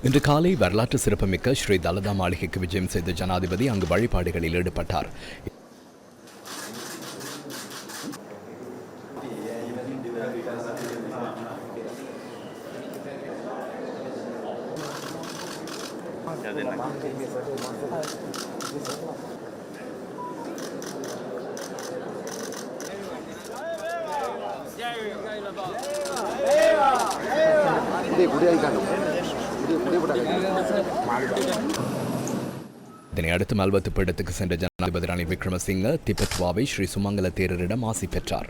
இன்று காலை வரலாற்று சிறப்புமிக்க ஸ்ரீ தலதா மாளிகைக்கு விஜயம் செய்த ஜனாதிபதி அங்கு வழிபாடுகளில் ஈடுபட்டார். இதனை அடுத்து மல்வத்து பீடத்துக்கு சென்ற ஜனாதிபதி ரணில் விக்ரமசிங்க திபெத்வாவை ஸ்ரீ சுமங்கல தேரரிடம் ஆசி பெற்றார்.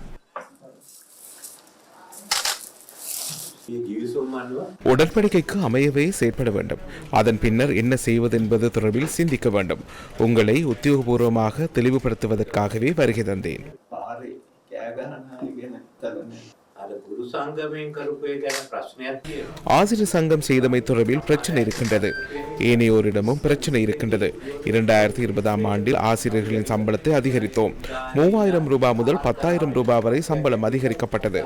உடன்படிக்கைக்கு அமையவே செயற்பட வேண்டும். அதன் பின்னர் என்ன செய்வது என்பது தொடர்பில் சிந்திக்க வேண்டும். உங்களை உத்தியோகபூர்வமாக தெளிவுபடுத்துவதற்காகவே வருகை தந்தேன். ஆசிரியர் சங்கம் செய்தமை தொடர்பில் பிரச்சனை இருக்கின்றது. ஏனையோரிடமும் பிரச்சனை இருக்கின்றது. 2020 ஆண்டில் ஆசிரியர்களின் சம்பளத்தை அதிகரித்தோம். 3000 ரூபாய் முதல் 10,000 ரூபாய் வரை சம்பளம் அதிகரிக்கப்பட்டது.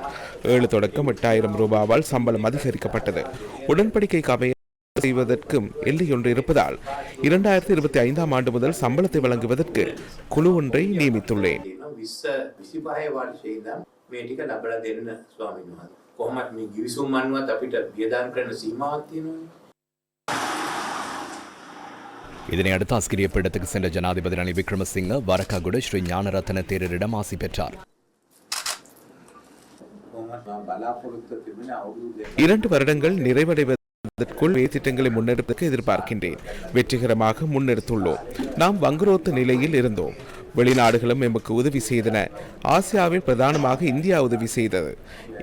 7 தொடக்கம் 8,000 ரூபாவால் சம்பளம் அதிகரிக்கப்பட்டது. உடன்படிக்கைக்கு அமைய செய்வதற்கும் எல்லையொன்று இருப்பதால் 2025 ஆண்டு முதல் சம்பளத்தை வழங்குவதற்கு குழு ஒன்றை நியமித்துள்ளேன். මේ ටික ලබලා දෙන්න ස්වාමීන් වහන්සේ. කොහොමද මේ ගිවිසුම් අනුවත් අපිට වියදම් කරන සීමාවක් තියෙනවනේ. இதனை அடுத்து அஸ்கிரிய பீடத்துக்கு சென்ற ஜனாதிபதி ரணில் விக்ரமசிங்க வரக்காகுட ஸ்ரீ ஞானரத்ன தேரரிடம் ஆசி பெற்றார். 2 வருடங்கள் நிறைவடைவதற்குள் திட்டங்களை முன்னெடுப்பதற்கு எதிர்பார்க்கின்றேன். வெற்றிகரமாக முன்னெடுத்துள்ளோம். நாம் வங்குரோத்து நிலையில் இருந்தோம். வெளிநாடுகளும் எமக்கு உதவி செய்தன. ஆசியாவில் பிரதானமாக இந்தியா உதவி செய்தது.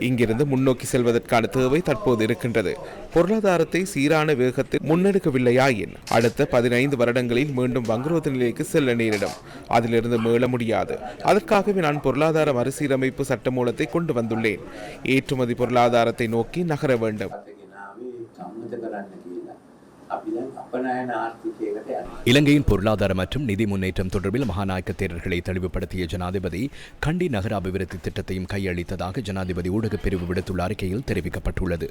இங்கிருந்து முன்னோக்கி செல்வதற்கான தேவை தற்போது இருக்கின்றது. பொருளாதாரத்தை சீரான வேகத்தில் முன்னெடுக்கவில்லையாயின் அடுத்த 15 வருடங்களில் மீண்டும் வங்குரோத்து நிலைக்கு செல்ல நேரிடும். அதிலிருந்து மீள முடியாது. அதற்காகவே நான் பொருளாதார மறுசீரமைப்பு சட்டமூலத்தை கொண்டு வந்துள்ளேன். ஏற்றுமதி பொருளாதாரத்தை நோக்கி நகர வேண்டும். இலங்கையின் பொருளாதார மற்றும் நிதி முன்னேற்றம் தொடர்பில் மகாநாயக்க தேரர்களை தெளிவுபடுத்திய ஜனாதிபதி கண்டி நகர அபிவிருத்தி திட்டத்தையும் கையளித்ததாக ஜனாதிபதி ஊடகப் பிரிவு விடுத்துள்ள அறிக்கையில் தெரிவிக்கப்பட்டுள்ளது.